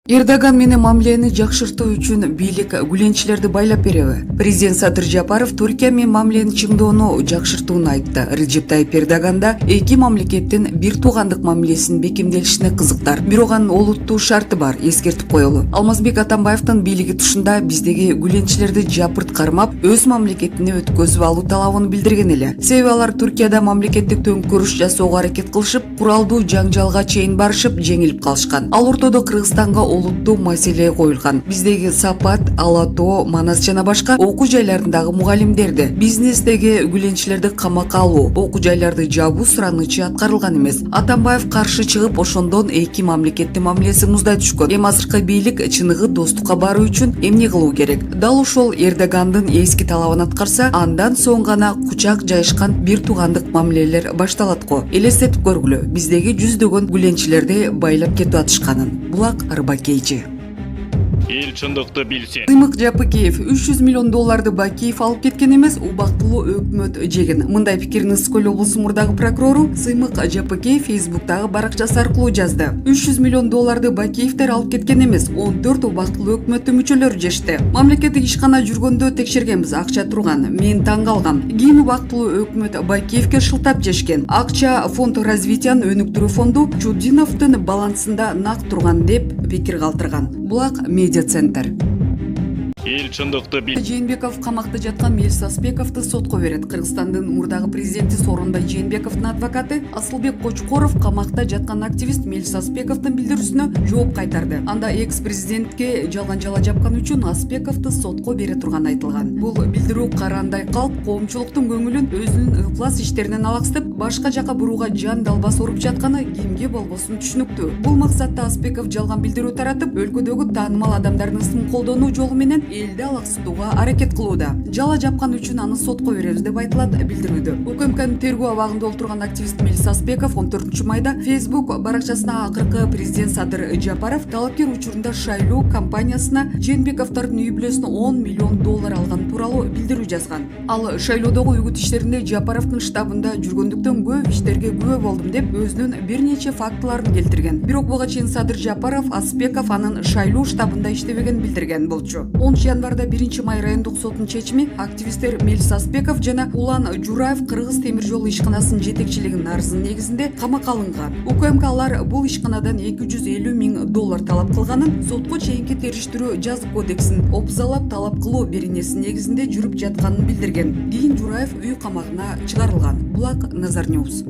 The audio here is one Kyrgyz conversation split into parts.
Эрдоган менен мамилени жакшыртуу үчүн бийлик гүленчилерди байлап береби? Президент Садыр Жапаров Түркия менен мамилени чыңдоону жакшыртууну айтты. Реджеп Тайип Эрдоган да эки мамлекеттин бир туугандык мамилесинин бекемделишине кызыктар. Бирок анын олуттуу шарты бар, эскертип коелу. Алмазбек Атамбаевдин бийлиги тушунда биздеги гүленчилерди жапырт кармап, өз мамлекетине өткөзүп алуу талабын билдирген эле. Себеби алар Түркияда мамлекеттик төңкүрүш жасоого аракет кылышып, куралдуу жаңжалга чейин барышып, жеңилип калышкан. Ал ортодо Кыргызстанга олуттуу маселе коюлган. Биздеги Сапат, Ала Тоо, Манас жана башка окуу жайларындагы мугалимдерди, бизнестеги гүленчилерди камакка алуу, окуу жайларды жабуу суранычы аткарылган эмес. Атамбаев каршы чыгып, ошондон эки мамлекеттин мамилеси муздай түшкөн. Эми азыркы бийлик чыныгы достукка баруу үчүн эмне кылуу керек? Дал ошол Эрдогандын эски талабын аткарса, андан соң гана кучак жайышкан бир туугандык мамилелер башталат го. Элестетип көргүлө, биздеги жүздөгөн гүленчилерди байлап кетип атышканын. Булак Арбакейчи. Эл чындыкты билсин. Сыймык Жапыкеев $300 миллион Бакиев алып кеткен эмес, убактылуу өкмөт жеген. Мындай пикирин Ысык-Көл облусу мурдагы прокурору Сыймык Жапыкеев Фейсбуктагы баракчасы аркылуу жазды. $300 миллион Бакиевдер алып кеткен эмес, 14 убактылуу өкмөттүн мүчөлөрү жешти. Мамлекеттик ишкана жүргөндө текшергенбиз, акча турган. Мен таң калгам. Кийин убактылуу өкмөт Бакиевке шылтап жешкен. Акча фонд развитиянын өнүктүрүү фонду Чудиновдун балансында нак турган деп пикир калтырган. Булак медиа центр. Эл чындыкты билсин. Жээнбеков камакта жаткан Мелис Аспековду сотко берет. Кыргызстандын мурдагы президенти Сооронбай Жээнбековдун адвокаты Асылбек Кочкоров камакта жаткан активист Мелис Аспековдун билдирүүсүнө жооп кайтарды. Анда экс-президентке жалган жала жапкан үчүн Аспековду сотко бере турганы айтылган. Бул билдирүү карандай калк коомчулуктун көңүлүн өзүнүн ыплас иштеринен алаксытып, башка жака бурууга жан далбас уруп жатканы кимге болбосун түшүнүктүү. Бул максатта Аспеков жалган билдирүү таратып, өлкөдөгү таанымал адамдардын исмин колдонуу жолу менен элди алаксытууга аракет кылууда. Жала жапкан үчүн аны сотко беребиз деп айтылат билдирүүдө. УКМКнын тергөө абагында олтурган активист Мелис Аспеков 14 майда Facebook баракчасына акыркы президент Садыр Жапаров талапкер учурунда шайлоо компаниясына Жээнбековдордун үй бүлөсүнө $10 миллион алган тууралуу билдирүү жазган. Ал шайлоодогу үгүт иштеринде Жапаровдун штабында жүргөндүктөн көп иштерге күбө болдум деп өзүнүн бир нече фактыларын келтирген. Бирок буга чейин Садыр Жапаров Аспеков анын шайлоо штабында иштебегенин билдирген болчу. Январда 1 май райондук сотунун чечими активисттер Мелис Аспеков жана Улан Жураев Кыргыз темир жол ишканасынын жетекчилигинин арызынын негизинде камакка алынган. УКМК алар бул ишканадан $250 миң талап кылганын, сотко чейинки териштирүү жазык кодексин опузалап талап кылуу беренесинин негизинде жүрүп жатканын билдирген. Кийин Жураев үй камагына чыгарылган. Булак Назар Ньюс.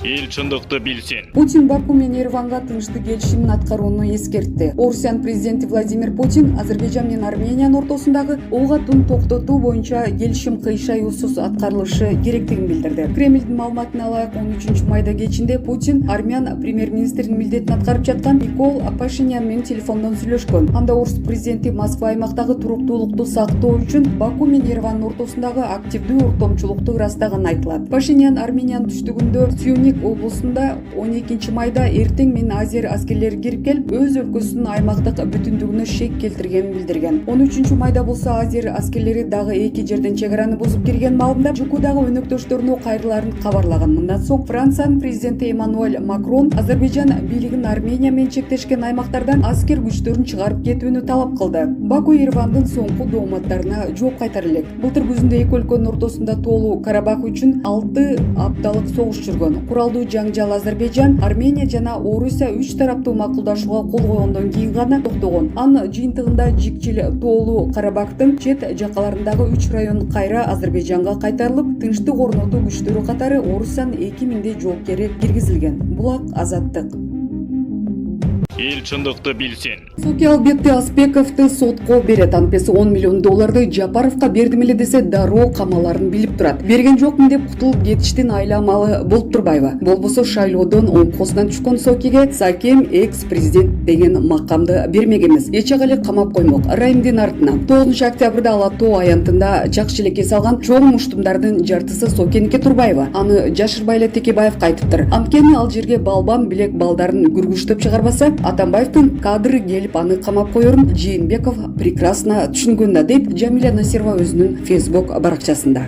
Эл чындыкты билсин. Путин Баку менен Ереванга тынчтык келишимин аткарууну эскертти. Орусиянын президенти Владимир Путин Азербайжан менен Армениянын ортосундагы ок атууну токтотуу боюнча келишим кыйшаюусуз аткарылышы керектигин билдирди. Кремлдин маалыматына ылайык 13 майда кечинде Путин армян премьер-министринин милдетин аткарып жаткан Никол Пашинян менен телефондон сүйлөшкөн. Анда Орус президенти Москва аймактагы туруктуулукту сактоо үчүн Баку менен Еревандын ортосундагы активдүү уруктомчулукту ырастаганы айтылат. Пашинян Армениянын түштүгүндө Сюник облусунда 12 майда эртең менен азер аскерлери кирип келип, өз өлкөсүнүн аймактык бүтүндүгүнө шек келтиргенин билдирген. 13 майда болсо азер аскерлери дагы эки жерден чек араны бузуп кирген маалында Жукудагы өнөктөштөрүнө кайрыларын кабарлаган. Мындан соң Франциянын президенти Эммануэль Макрон Азербайжан бийлигин Армения менен чектешкен аймактардан аскер күчтөрүн чыгарып кетүүнү талап кылды. Баку Еревандын соңку дооматтарына жооп кайтар элек. Былтыр күзүндө эки өлкөнүн ортосунда тоолуу Карабах үчүн 6 апталык согуш жүргөн. Куралдуу жаңжал Азербайжан, Армения жана Орусия 3 тараптуу макулдашууга кол койгондон кийин гана токтогон. Анын жыйынтыгында Жикчил тоолуу Карабахтын чет жакаларындагы 3 район кайра Азербайжанга кайтарылып, тынчтык орнотуу күчтөрү катары Орусиянын 2 миңдей жоопкери киргизилген. Булак Азаттык. Эл чындыкты билсин. Соки Албекти Аспековду сотко берет. Анпеси $10 миллион Жапаровка бердим эле десе, дароо камаларын билип турат. Берген жокмун деп кутулуп кетиштин айламалы болуп турбайбы? Болбосо шайлоодон оңкосунан түшкөн Сокиге Сакем экс-президент деген макамды бермек эмес. Эч эле камап коймок. Райымдын артынан 9 октябрда Ала Тоо аянтында чак шелекке салган чоң муштумдардын жартысы Сокенике турбайбы? Аны жашырбай эле Текебаев кайтыптыр. Анткени ал жерге балбан билек балдарын күргүчтөп чыгарбаса, Атамбаевдин кадры келип аны камап коерун Жээнбеков прекрасно түшүнгөн да, дейт Жамиля Насирова өзүнүн Facebook баракчасында.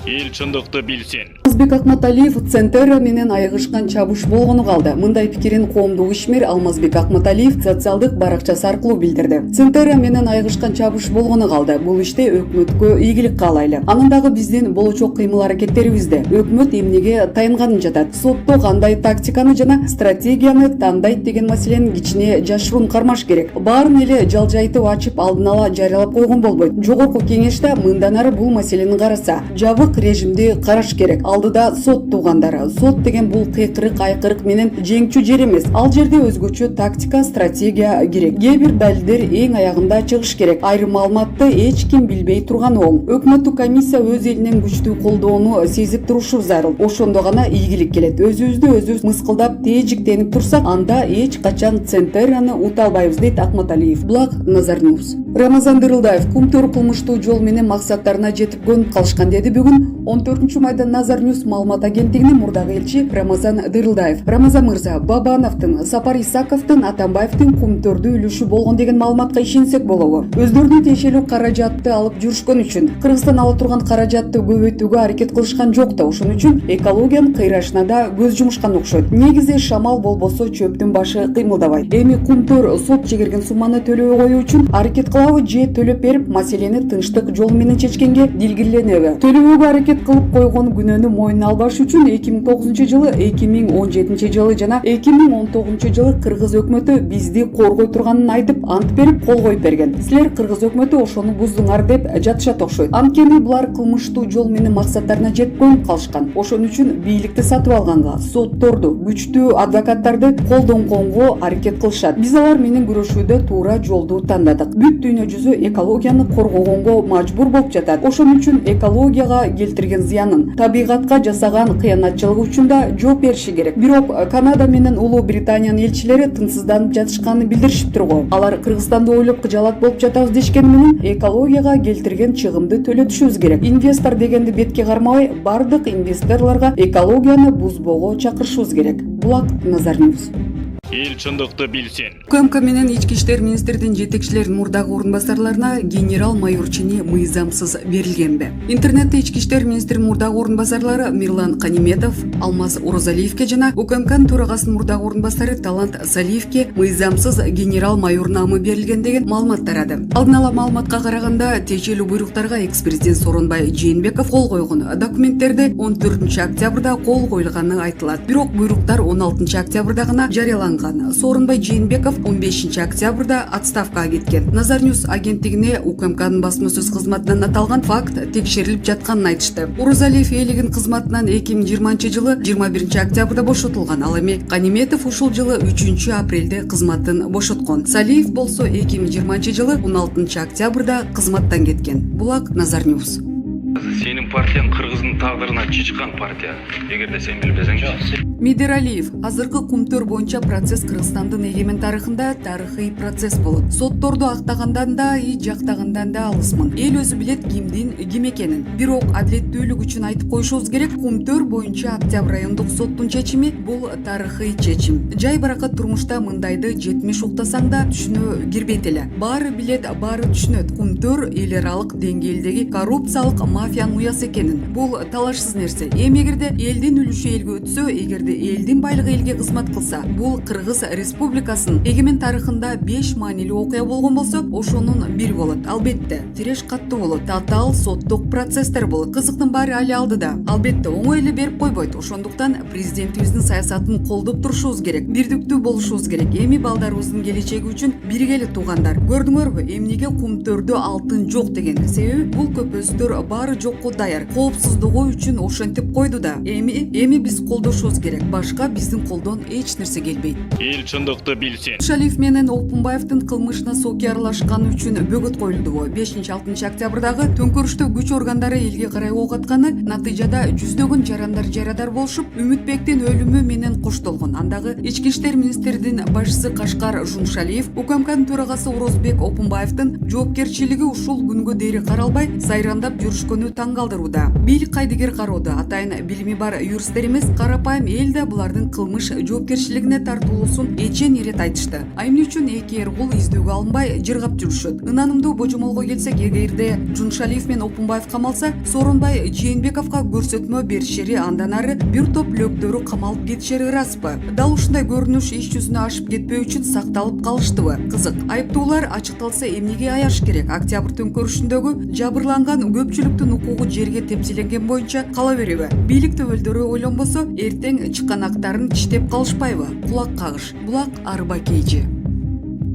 Эл чындыкты билсин. Алмазбек Акматалиев Центера менен айыгышкан чабыш болгону калды. Мындай пикирин коомдук ишмер Алмазбек Акматалиев социалдык баракчасы аркылуу билдирди. Центера менен айыгышкан чабыш болгону калды. Бул иште өкмөткө ийгилик каалайлы. Анын дагы биздин болочок кыймыл-аракеттерибизде өкмөт эмнеге таянганын жатат. Сотто кандай тактиканы жана стратегияны тандайт деген маселени кичине жашыруун кармаш керек. Баарын эле жалжайтып ачып алдын ала жарыялап койгон болбойт. Жогорку кеңеште мындан ары бул маселени караса, жабык режимди караш керек. Алдыда сот туугандары. Сот деген бул кыйкырык айкырык менен жеңчү жер эмес. Ал жерде өзгөчө тактика, стратегия керек. Кээ бир далилдер эң аягында чыгыш керек. Айрым маалыматты эч ким билбей турганы оң. Өкмөттүк комиссия өз элинен күчтүү колдоону сезип турушу зарыл. Ошондо гана ийгилик келет. Өзүбүздү өзүбүз мыскылдап тээжиктенип турсак, анда эч качан Центераны ута албайбыз, дейт Акматалиев. Булак Назар Ньюс. Рамазан Дырылдаев кумтөр кылмыштуу жол менен максаттарына жетип көнүп калышкан, деди бүгүн 14-майда Назар Ньюс маалымат агенттигинин мурдагы элчи Рамазан Дырылдаев. Рамазан мырза, Бабановдун, Сапар Исаковдун, Атамбаевдин кумтөрдө үлүшү болгон деген маалыматка ишенсек болобу? Өздөрүнүн тиешелүү каражатты алып жүрүшкөн үчүн Кыргызстан ала турган каражатты көбөйтүүгө аракет кылышкан жок да, ошон үчүн экологиянын кыйрашына да көз жумушкан окшойт. Негизи шамал болбосо чөптүн башы кыймылдабайт. Эми кумтөр сот чегерген сумманы төлөбөй коюу үчүн аракет кылабы же төлөп берип маселени тынчтык жол менен чечкенге дилгирленеби? Төлөбөөгө аракет кылып койгон күнөөнү мойнуна албаш үчүн 2009-жылы, 2017-жылы жана 2019-жылы Кыргыз өкмөтү бизди коргой турганын айтып, ант берип кол коюп берген. Силер Кыргыз өкмөтү ошону буздуңар деп жатышат окшойт. Анткени булар кылмыштуу жол менен максаттарына жетип көнүп калышкан. Ошон үчүн бийликти сатып алганга, сотторду, күчтүү адвокаттарды колдонгонго аракет кылышат. Биз алар менен күрөшүүдө туура жолду тандадык. Бүт дүйнө жүзү экологияны коргогонго мажбур болуп жатат. Ошон үчүн экологияга келтирген зыянын, табигатка жасаган кыянатчылыгы үчүн да жооп бериши керек. Бирок Канада менен Улуу Британиянын элчилери тынчсызданып жатышканын билдиришиптир го. Алар Кыргызстанды ойлоп кыжалат болуп жатабыз дешкени менен экологияга келтирген чыгымды төлөтүшүбүз керек. Инвестор дегенди бетке кармабай, бардык инвесторлорго экологияны бузбоого чакырышыбыз керек. Булак Назар Ньюс. Эл чындыкты билсин. УКМК менен Ички иштер министрдин жетекчилеринин мурдагы орун басарларына генерал-майор чини мыйзамсыз берилгенби? Интернетте Ички иштер министринин мурдагы орун басарлары Мирлан Каниметов, Алмаз Оразалиевке жана УКМКнын төрагасынын мурдагы орун басары Талант Салиевке мыйзамсыз генерал-майор наамы берилген деген маалымат тарады. Алдын ала маалыматка караганда, тиешелүү буйруктарга экс-президент Сооронбай Жээнбеков кол койгон документтерде 14-октябрда кол коюлганы айтылат. Бирок буйруктар 16-октябрда гана жарыяланган. Сооронбай Жээнбеков 15-октябрда отставкага кеткен. Назар Ньюс агенттигине УКМКнын басма-сөз кызматынан аталган факт текшерилип жатканын айтышты. Оразалиев элигин кызматынан 2020-жылы 21-октябрда бошотулган. Ал эми Каниметов ушул жылы 3-апрелде кызматын бошоткон. Салиев болсо 2020-жылы 16-октябрда кызматтан кеткен. Булак Назар Ньюс. Сенин партияң Кыргыздын тагдырына чычкан партия. Эгерде сен билбесең. Медералиев, азыркы кумтөр боюнча процесс Кыргызстандын эгемен тарыхында тарыхый процесс болот. Сотторду актагандан да, жактагандан да алысмын. Эл өзү билет кимдин ким экенин. Бирок адилеттүүлүк үчүн айтып коюшубуз керек, кумтөр боюнча Октябрь райондук соттун чечими бул тарыхый чечим. Жай баракат турмушта мындайды 70 уктасаң да түшүнө кирбейт эле. Баары билет, баары түшүнөт. Кумтөр эл аралык деңгээлдеги коррупциялык мафиянын уясы экенин. Бул талашсыз нерсе. Эми эгерде элдин үлүшү элге өтсө, эгерде элдин байлыгы элге кызмат кылса, бул Кыргыз Республикасынын эгемен тарыхында 5 маанилүү окуя болгон болсо, ошонун бири болот. Албетте, тиреш каттуу болот, татаал соттук процесстер болот. Кызыктын баары али алдыда. Албетте, оңой эле берип койбойт. Ошондуктан президентибиздин саясатын колдоп турушубуз керек, бирдиктүү болушубуз керек. Эми балдарыбыздын келечеги үчүн биргели туугандар. Көрдүңөрбү, эмнеге кумтөрдө алтын жок деген? Себеби бул көпөстөр баары жокко даяр. Коопсуздугу үчүн ошентип койду да. Эми биз колдошубуз керек. Башка биздин колдон эч нерсе келбейт. Эл чындыкты билсин. Шалиев менен Опунбаевдин кылмышына соки аралашканы үчүн бөгөт коюлду. 5-6 октябрдагы төңкөрүштө күч органдары элге карай ок атканы натыйжада жүздөгөн жарандар болушуп, Үмүтбектин өлүмү менен коштолгон. Андагы Ички иштер министрдин башчысы Кашкар Жумшалиев, УКМКнын төрагасы Орозбек Опунбаевдин жоопкерчилиги ушул күнгө дейри каралбай сайрандап жүрүшкөнү таң калтырууда. Бийлик кайдыгер кароодо атайын билими бар юристтер эмес, карапайым эл эл да булардын кылмыш жоопкерчилигине тартуулуусун эчен ирет айтышты. А эмне үчүн эки эр кол издөөгө алынбай жыргап жүрүшөт? Ынанымдуу божомолго келсек, эгерде Жуншалиев менен Опунбаев камалса, Сооронбай Жээнбековго көрсөтмө беришери, андан ары бир топ лөктөрү камалып кетишери ыраспы? Дал ушундай көрүнүш иш жүзүнө ашып кетпөө үчүн сакталып калыштыбы? Кызык. Айыптуулар ачыкталса эмнеге аяш керек? Октябрь төңкөрүшүндөгү жабырланган көпчүлүктүн укугу жерге тепселенген боюнча кала береби? Бийлик төбөлдөрү ойлонбосо, эртең чыканактарын тиштеп калышпайбы? Кулак кагыш. Булак Арба Кейжи.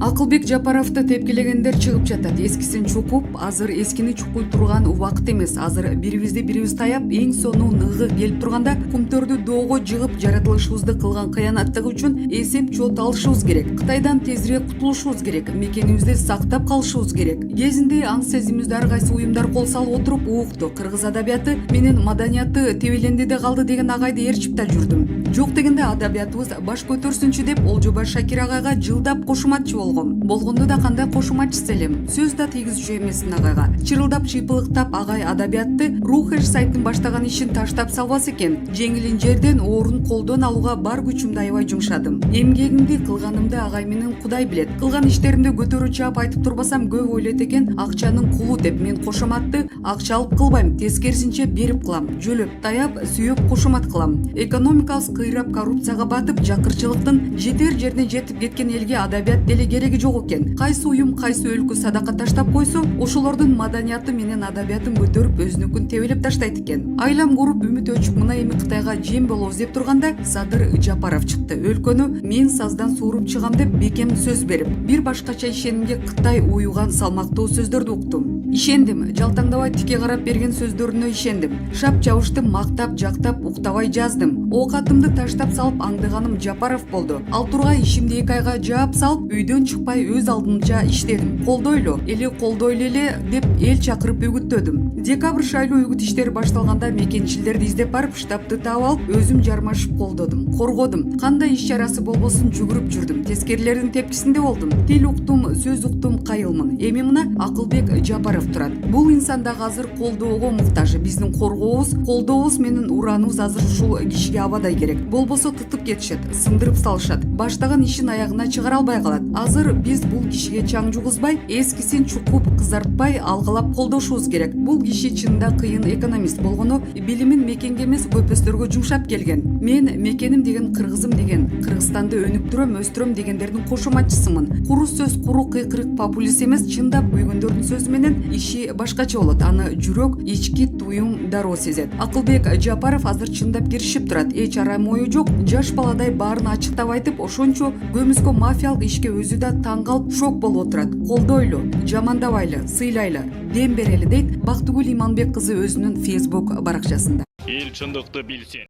Акылбек Жапаровду тепкилегендер чыгып жатат. Эскисин чукуп, азыр эскини чукуй турган убакыт эмес. Азыр бирибизди бирибиз таяп, эң сонуу ныгы келип турганда кумтөрдү доого жыгып жаратылышыбызды кылган кыянаттыгы үчүн эсеп чот алышыбыз керек. Кытайдан тезирээк кутулушубуз керек. Мекенибизди сактап калышыбыз керек. Кезинде аң сезимибизди ар кайсы уюмдар кол салып отуруп укту. Кыргыз адабияты менен маданияты тебеленди де калды деген агайды ээрчип да жүрдүм. Жок дегенде адабиятыбыз баш көтөрсүнчү деп Олжобай Шакир агайга жылдап кошуматчы болгондо да кандай кошуматчысы элем. Сөз да тийгизчү эмесмин агайга. Чырылдап чыйпылыктап агай адабиятты Рухеш сайттын баштаган ишин таштап салбас экен. Жеңилин жерден, оорун колдон алууга бар күчүмдү аябай жумшадым. Эмгегимди, кылганымды агай менен Кудай билет. Кылган иштеримди көтөрүү чаап айтып турбасам, көп ойлойт экен, акчанын кулу деп. Мен кошоматты акча алып кылбайм, тескерисинче берип кылам. Жөлөп, таяп, сүйөп кошомат кылам. Экономикабыз кыйрап, коррупцияга батып, жакырчылыктын жетер жерине жетип кеткен элге адабият деле кереги жок экен. Кайсы уюм, кайсы өлкө садака таштап койсо, ошолордун маданияты менен адабиятын көтөрүп, өзүнүкүн тебелеп таштайт экен. Айлам куруп, үмүт өчүп, мына эми Кытайга жем болобуз деп турганда, Садыр Жапаров чыкты. Өлкөнү мен саздан сууруп чыгам деп бекем сөз берип, бир башкача ишенимге Кытай уюган салмактуу сөздөрдү уктум. Ишендим, жалтаңдабай тике карап берген сөздөрүнө ишендим. Шап чабышты мактап, жактап, уктабай жаздым. Оокатымды таштап салып аңдыганым Жапаров болду. Ал тургай ишимди 2 айга жаап салып, үйдөн чыкпай өз алдымча иштедим. Колдойлу эле деп эл чакырып үгүттөдүм. Декабрь шайлоо үгүт иштери башталганда мекенчилерди издеп барып, штабты таап алып, өзүм жармашып колдодум, коргодум. Кандай иш чарасы болбосун жүгүрүп жүрдүм. Тескерилердин тепкисинде болдум. Тил уктум, сөз уктум, кайылмын. Эми мына Акылбек Жапаров турат. Бул инсан да азыр колдоого муктаж. Биздин коргообуз, колдообуз менен ураныбыз азыр ушул кишиге абадай керек. Болбосо тытып кетишет, сындырып салышат. Баштаган ишин аягына чыгара албай калат. Азыр биз бул кишиге чаң жугузбай, эскисин чукуп, кызартпай, алгылап колдошубуз керек. Бул киши чынында кыйын экономист болгону, билимин мекенге эмес көпөстөргө жумшап келген. Мен мекеним деген кыргызым деген, Кыргызстанды өнүктүрөм, өстүрөм дегендердин кошуматчысымын. Куру сөз, куру кыйкырык популист эмес, чындап күйгөндөрдүн сөзү менен иши башкача болот. Аны жүрөк, ички туюм дароо сезет. Акылбек Жапаров азыр чындап киришип турат. Эч арам ою жок, жаш баладай баарын ачыктап айтып, ошончо көмүскө мафиялык ишке өзү да таң калып, шок болуп отурат. Колдойлу, жамандабайлы, сыйлайлы, дем берели дейт Бактыгүл Иманбек кызы өзүнүн Facebook баракчасында. Эл чындыкты билсин.